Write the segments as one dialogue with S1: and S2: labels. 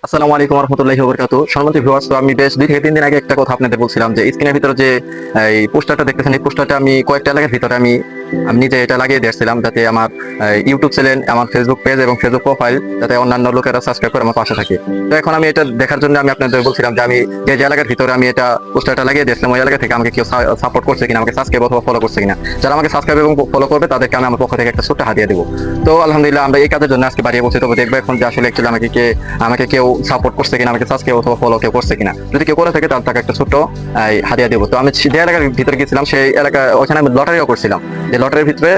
S1: আসসালামু আলাইকুম রহমতুল্লাহি ওয়া বারাকাতুহু। সম্মানিত ভিউয়ার্স, তো আমি বেশ 2 থেকে 3 দিন আগে একটা কথা আপনাদের বলছিলাম যে স্ক্রিনের ভিতরে যে এই পোস্টারটা দেখতেছেন, এই পোস্টারটা আমি কয়েকটা এলাকার ভিতরে আমি আমি নিজে এটা লাগিয়ে দিয়েছিলাম, যাতে আমার ইউটিউব চ্যানেল, আমার ফেসবুক পেজ এবং ফেসবুক প্রোফাইল যাতে অন্যান্য লোকেরা সাবস্ক্রাইব করে আমার পাশে থাকে। তো এখন আমি এটা দেখার জন্য আমি আপনাদের বলছিলাম যে আমি যে এলাকার ভিতরে আমি এটা পোস্টারটা লাগিয়ে দিয়েছিলাম, ওই এলাকা থেকে আমাকে কেউ সাপোর্ট করছে কিনা, আমাকে সাবস্ক্রাইব অথবা ফলো করছে কিনা। যারা আমাকে সাবস্ক্রাইব এবং ফলো করবে তাদেরকে আমি আমার পক্ষ থেকে একটা ছোট্ট হাদিয়া দেবো। তো আলহামদুলিল্লাহ আমরা এই কাজের জন্য আজকে বাড়িয়ে বসে, তবে দেখবো এখন যে আসলে অ্যাকচুয়ালি আমাকে কেউ সাপোর্ট করছে কিনা, আমাকে সাবস্ক্রাইব অথবা ফলো কেউ করছে কিনা। যদি কেউ করে থাকে তাহলে তাকে একটা ছোট্ট হাদিয়া দেবো। তো আমি যে এলাকার ভিতরে গেছিলাম সেই এলাকা, ওখানে আমি লটারিও করছিলাম, যে লটারির ভিতরে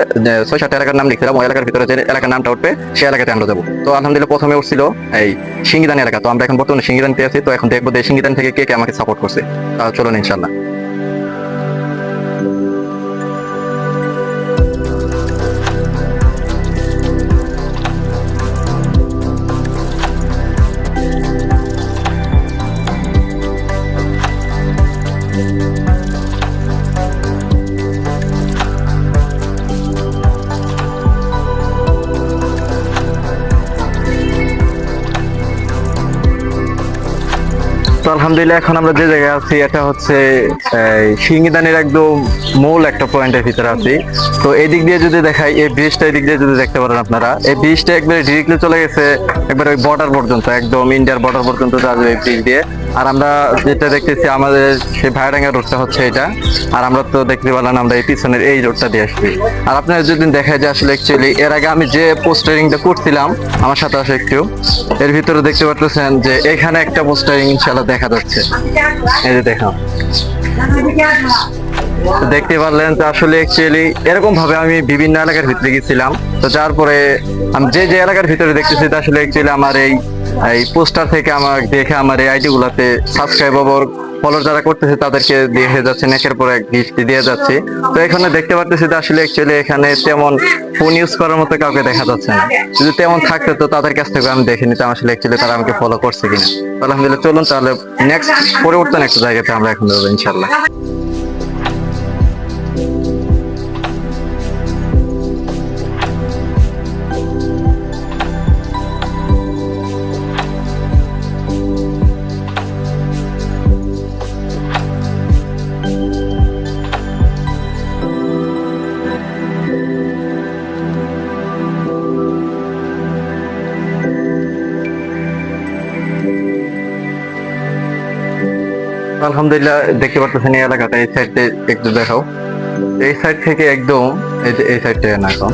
S1: 6-7 এলাকার নাম লিখছিলাম, ওই এলাকার ভিতরে যে এলাকার নামটা উঠবে সেই এলাকাতে আমরা যাবো। তো আলহামদুলিল্লাহ প্রথমে উঠছিল এই সিঙ্গিদান এলাকা। তো আমরা এখন বর্তমানে সিঙ্গিদানিতে আছি। তো এখন দেখবো যে সিঙ্গিদান থেকে কে কে আমাকে সাপোর্ট করছে। চলুন ইনশাল্লাহ। তো আলহামদুলিল্লাহ এখন আমরা যে জায়গায় আছি এটা হচ্ছে সিঙ্গিদানির একদম মূল একটা পয়েন্টের ভিতরে আছি। তো এই দিক দিয়ে যদি দেখাই, এই ব্রিজটা এই দিক দিয়ে যদি দেখতে পারেন আপনারা, এই ব্রিজটা একবারে ডিরেক্টলি চলে গেছে একবার ওই বর্ডার পর্যন্ত, একদম ইন্ডিয়ার বর্ডার পর্যন্ত যাবে এই ব্রিজ দিয়ে। আর আমরা যেটা দেখতেছি আমাদের সেই ভাইরাঙ্গা রোডটা হচ্ছে এটা। আর আমরা তো দেখতে পেলাম আমরা এই পিছনের এই রোডটা দিয়ে আসছি। আর আপনারা যদি দেখায় যে আসলে অ্যাকচুয়ালি এর আগে আমি যে পোস্টারিংটা করছিলাম, আমার সাথে আসে একটু এর ভিতরে দেখতে পাচ্ছেন যে এখানে একটা পোস্টারিং ইনশাআল্লাহ দেখা যাচ্ছে। এই যে দেখো, দেখতে পারলেন। তো আসলে অ্যাকচুয়ালি এরকম ভাবে আমি বিভিন্ন এলাকার ভিতরে গেছিলাম। তো যার পরে আমি যে যে এলাকার ভিতরে দেখতেছি, আসলে অ্যাকচুয়ালি আমার এই এই পোস্টার থেকে আমার দেখে আমার এই আইডি গুলাতে সাবস্ক্রাইবার ফলো যারা করতেছে তাদেরকে দিয়ে যাচ্ছে, একের পর এক গিফট দিয়ে যাচ্ছে। তো এখানে দেখতে পারতেছি যে আসলে অ্যাকচুয়ালি এখানে তেমন ফোন ইউজ করার মতো কাউকে দেখা যাচ্ছে না। যদি তেমন থাকতো তো তাদের কাছ থেকে আমি দেখে নিতাম আসলে অ্যাকচুয়ালি তারা আমাকে ফলো করছে কিনা। আলহামদুলিল্লাহ, চলুন তাহলে নেক্সট পরিবর্তন একটা জায়গাতে আমরা এখন যাবো ইনশাল্লাহ। আলহামদুলিল্লাহ, দেখতে পারতেছেন এই এলাকাটা, এই সাইডে একটু দেখাও। এই সাইড থেকে একদম এই যে এই সাইডটা না, এখন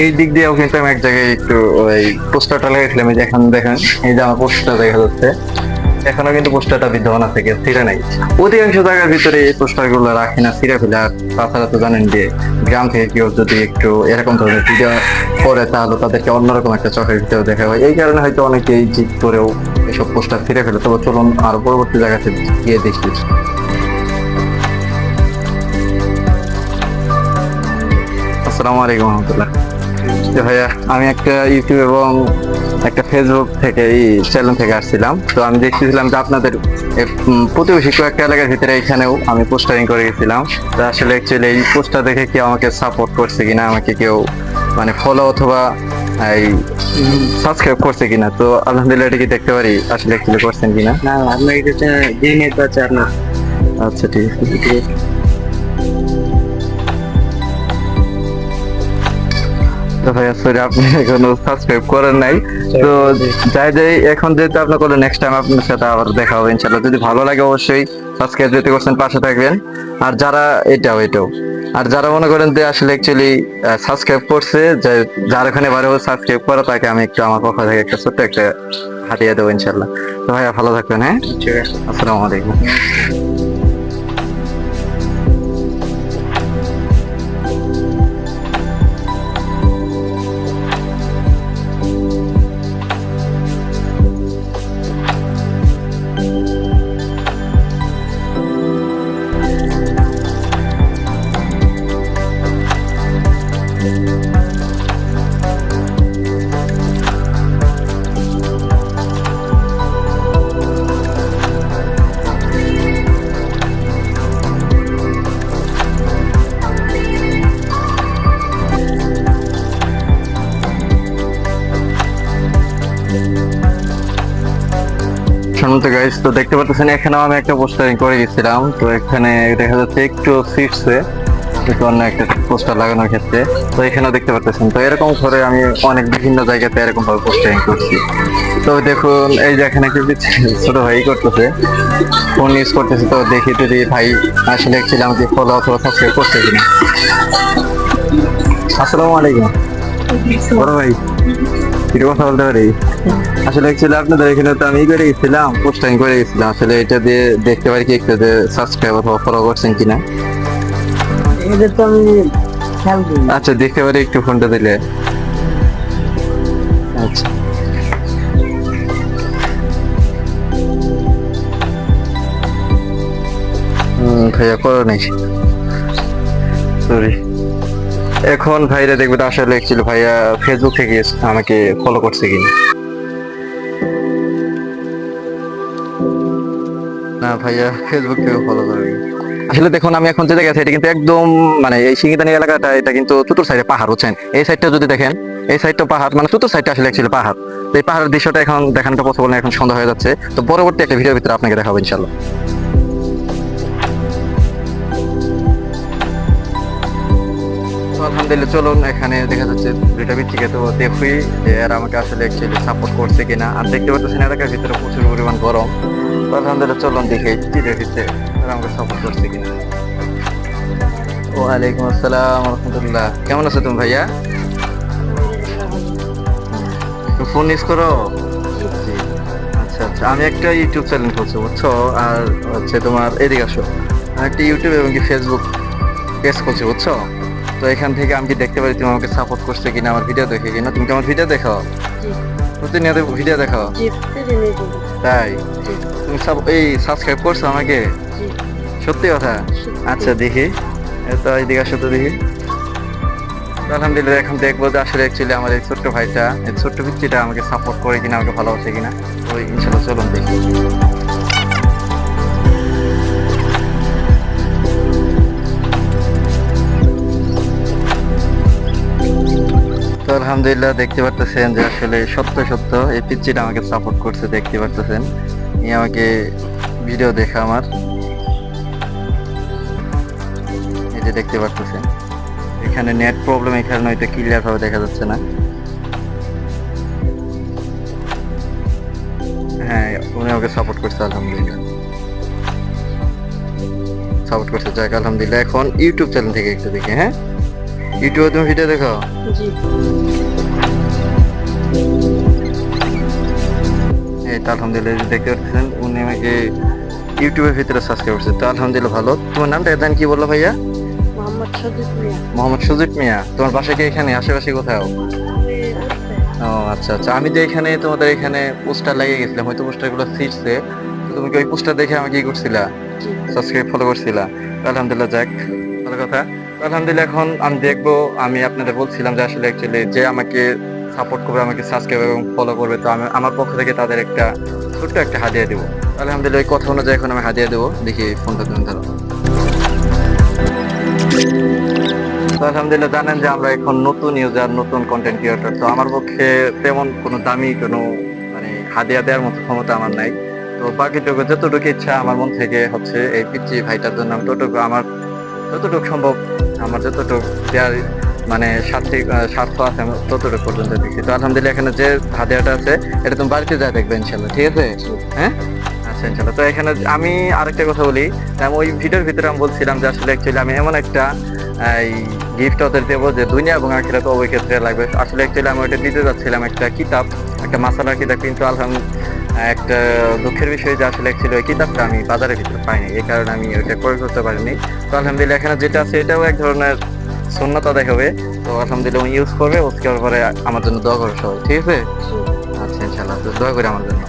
S1: এই দিক দিয়েও কিন্তু আমি এক জায়গায় একটু ওই পোস্টারটা লাগাইছিলাম। এই যে এখন দেখেন, এই যে আমার পোস্টারটা দেখা যাচ্ছে, এখনো কিন্তু পোস্টারটা বিদ্যমান আছে, ছিঁড়ে নাই। অধিকাংশ জায়গার ভিতরে এই পোস্টার গুলো রাখি না, ছিঁড়ে ফেলে। আর তাছাড়া তো জানেন যে গ্রাম থেকে কেউ যদি একটু এরকম ধরনের ভিডিও করে তাহলে তাদেরকে অন্যরকম একটা চোখের ভিতরে দেখা হয়। এই কারণে হয়তো অনেকেই জিদ করেও এসব পোস্টার ছিঁড়ে ফেলে। তবে চলুন আর পরবর্তী জায়গাতে গিয়ে দেখি। আসসালামু আলাইকুম রহমতুল্লাহ। ভাইয়া, আমি একটা ইউটিউব এবং একটা ফেসবুক থেকে এই চ্যানেল থেকে আসছিলাম। তো আমি দেখতেছিলাম যে আপনাদের প্রতিবেশী কয়েকটা এলাকার ভিতরে এখানেও আমি পোস্টারিং করে গেছিলাম। তো আসলে অ্যাকচুয়ালি এই পোস্টার দেখে কেউ আমাকে সাপোর্ট করছে কিনা, আমাকে কেউ মানে ফলো অথবা এই সাবস্ক্রাইব করছে কিনা। তো আলহামদুলিল্লাহ, এটা কি দেখতে পারি আসলে অ্যাকচুয়ালি করছেন কিনা?
S2: না, আপনার এটা যে নেট আছে আপনার।
S1: আচ্ছা, ঠিক আছে, ঠিক আছে। তো ভাইয়া সরি, আপনি এখনো সাবস্ক্রাইব করেন নাই। তো যাই এখন যেহেতু আপনার করলে, নেক্সট টাইম আপনার সাথে আবার দেখা হবে ইনশাল্লাহ। যদি ভালো লাগে অবশ্যই সাবস্ক্রাইব যদি করছেন পাশে থাকবেন। আর যারা এটাও আর যারা মনে করেন যে আসলে অ্যাকচুয়ালি সাবস্ক্রাইব করছে, যার ওখানে বারেও সাবস্ক্রাইব করা, তাকে আমি একটু আমার পক্ষ থেকে একটা ছোট্ট একটা হাতিয়ে দেবো ইনশাল্লাহ। তো ভাইয়া ভালো থাকবেন, হ্যাঁ।
S2: ঠিক আছে।
S1: আসসালামু আলাইকুম। সম্মানিত গাইস, তো দেখতে পাচ্ছেন এখানেও আমি একটা পোস্টারিং করে গেছিলাম। তো এখানে দেখা যাচ্ছে একটু সিটসে অন্য একটা পোস্টার লাগানোর ক্ষেত্রে। তো এখানেও দেখতে পাচ্ছেন, তো এরকম করে আমি অনেক বিভিন্ন জায়গাতে এরকম ভাবে পোস্টারিং করছি। তো দেখুন এই যে এখানে একটা ছোট ভাই করতেছে, ফোন ইউজ করতেছে। তো দেখি যদি ভাই আসলে অ্যাকচুয়ালি আমাকে ফলো অথবা সাবস্ক্রাইব করছে কিনা। আসসালামু আলাইকুম বড় ভাই, কিছু কথা বলতে পারি? আসলে অ্যাকচুয়ালি আপনাদের এখানে তো আমি করে গেছিলাম, পোস্টিং করে গেছিলাম। আসলে এটা দিয়ে দেখতে পারি কি একটু যে সাবস্ক্রাইব অথবা ফলো করছেন কিনা।
S2: এটা তো আমি খেয়াল করি।
S1: আচ্ছা দেখতে পারি একটু ফোনটা দিলে। আচ্ছা ভাইয়া করো নাই, সরি। এখন ভাইরা দেখবে তো আসলে অ্যাকচুয়ালি ভাইয়া ফেসবুক থেকে আমাকে ফলো করছে কিনা। না ভাইয়া ফেসবুক থেকে ফলো করবে। আসলে দেখুন আমি এখন যে জায়গায় আছি এটা কিন্তু একদম মানে এই সিঙ্গিদানি এলাকাটা, এটা কিন্তু চতুর সাইডে পাহাড়, বুঝছেন? এই সাইডটা যদি দেখেন, এই সাইডটা পাহাড়, মানে চতুর সাইডটা আসলে অ্যাকচুয়ালি পাহাড়। তো এই পাহাড়ের দৃশ্যটা এখন দেখানোটা পসিবল না, এখন সন্ধ্যা হয়ে যাচ্ছে। তো পরবর্তী একটা ভিডিওর ভিতরে আপনাকে দেখাবো ইনশাল্লাহ। তো আলহামদুলিল্লাহ, চলুন এখানে দেখা যাচ্ছে দুইটা বিচিকে, তো দেখুই যে এরা আমাকে আসলে অ্যাকচুয়ালি সাপোর্ট করছে কিনা। আর দেখতে পাচ্ছেন এলাকার ভিতরে প্রচুর পরিমাণ গরম। তো আলহামদুলিল্লাহ চলুন দেখি চিঠের ভিতরে এরা আমাকে সাপোর্ট করছে কিনা। ওয়ালাইকুম আসসালাম রহমতুল্লাহ, কেমন আছো তুমি ভাইয়া? তুমি ফোন ইউজ করো? জি। আচ্ছা আচ্ছা, আমি একটা ইউটিউব চ্যানেল করছি বুঝছো, আর হচ্ছে তোমার এদিকে আসো, আমি একটা ইউটিউব এবং কি ফেসবুক পেজ করছি বুঝছো। তো এখান থেকে আমি কি দেখতে পারি তুমি আমাকে সাপোর্ট করছো কিনা, আমার ভিডিও দেখে কিনা। তুমি কি আমার ভিডিও দেখো? প্রতিনিয়ত ভিডিও দেখো? তাই? তুমি এই সাবস্ক্রাইব করছো আমাকে? সত্যি কথা? আচ্ছা দেখি, তো এইদিকে আসো তো দেখি। তো আলহামদুলিল্লাহ এখন দেখবো যে আসলে অ্যাকচুয়ালি আমার এই ছোট্ট ভাইটা, এই ছোট্ট পিচ্চিটা আমাকে সাপোর্ট করে কিনা, আমাকে ভালোবাসে কিনা। তো ইনশাল্লাহ চলুন দেখি। তো আলহামদুলিল্লাহ দেখতে পারতেছেন যে আসলে সত্য সত্য এই পিচ্চিটা আমাকে সাপোর্ট করছে, দেখতে পারতেছেন। এই আমাকে ভিডিও দেখা আমার, এই যে দেখতে পারতেছেন এখানে নেট প্রবলেম, এখানে হয়তো ক্লিয়ার ভাবে দেখা যাচ্ছে না। হ্যাঁ উনি আমাকে সাপোর্ট করছে, আলহামদুলিল্লাহ সাপোর্ট করছে, যাক আলহামদুলিল্লাহ। এখন ইউটিউব চ্যানেল থেকে একটু দেখি। হ্যাঁ ইউটিউবে তুমি ভিডিও দেখো?
S2: জি।
S1: এই তো আলহামদুলিল্লাহ এই যে দেখতে পাচ্ছেন উনি আমাকে ইউটিউবের ভিতরে সাবস্ক্রাইব করছে। তো আলহামদুলিল্লাহ ভালো। তোমার নামটা এদান কি বললো ভাইয়া?
S2: মোহাম্মদ সাদিক মিয়া।
S1: মোহাম্মদ সুজিত মিয়া। তোমার বাসা কি এখানে আশেপাশে কোথাও? ও আচ্ছা আচ্ছা, আমি যে এখানে তোমাদের এখানে পোস্টার লাগিয়ে গেছিলাম, হয়তো পোস্টারগুলো ছিঁড়ছে। তো তুমি কি ওই পোস্টার দেখে আমাকে কি করছিলা, সাবস্ক্রাইব ফলো করছিলা? তো আলহামদুলিল্লাহ যাক ভালো কথা। তো আলহামদুলিল্লাহ এখন আমি দেখবো, আমি আপনাদের বলছিলাম যে আসলে অ্যাকচুয়ালি যে আমাকে সাপোর্ট করবে, আমাকে সাবস্ক্রাইব এবং ফলো করবে, তো আমি আমার পক্ষ থেকে তাদের একটা ছোট্ট একটা হাদিয়া দেবো। আলহামদুলিল্লাহ এই কথা অনুযায়ী এখন আমি হাদিয়া দেবো। দেখি ফোনটা তুমি ধরো। তো আলহামদুলিল্লাহ জানেন যে আমরা এখন নতুন ইউজার, নতুন কন্টেন্ট ক্রিয়েটর। তো আমার পক্ষে তেমন কোনো দামি কোনো মানে হাদিয়া দেওয়ার মতো ক্ষমতা আমার নাই। তো বাকিটুকু যতটুকু ইচ্ছা আমার মন থেকে হচ্ছে এই পিচ্চি ভাইটার জন্য আমি ততটুকু আমার যতটুকু সম্ভব, আমার যতটুকু দেওয়ার মানে স্বার্থ আছে আমি ততটুকু পর্যন্ত দিচ্ছি। তো আলহামদুলিল্লাহ এখানে যে হাদিয়াটা আছে এটা তুমি বাড়িতে যা দেখবে ইনশাল্লাহ, ঠিক আছে? হ্যাঁ আচ্ছা ইনশাল্লাহ। তো এখানে আমি আরেকটা কথা বলি, আমি ওই ভিডিওর ভিতরে আমি বলছিলাম যে আসলে অ্যাকচুয়ালি আমি এমন একটা এই গিফট ওদের দেবো যে দুনিয়া এবং আখিরাতে উভয় ক্ষেত্রে লাগবে। আসলে অ্যাকচুয়ালি আমি ওইটা দিতে যাচ্ছিলাম একটা কিতাব, একটা মাসালার কিতাব, কিন্তু একটা দুঃখের বিষয় যে আসলে অ্যাকচুয়ালি ওই কিতাবটা আমি বাজারের ভিতরে পাইনি, এই কারণে আমি ওইটা ক্রয় করতে পারিনি। তো আলহামদুলিল্লাহ এখানে যেটা আছে এটাও এক ধরনের সুন্নাত আদায় হবে। তো আলহামদুলিল্লাহ ইউজ করবে, ওকে পরে আমার জন্য দোয়া করবে সবাই, ঠিক আছে? আচ্ছা ইনশাল্লাহ, তো দোয়া করি আমার জন্য।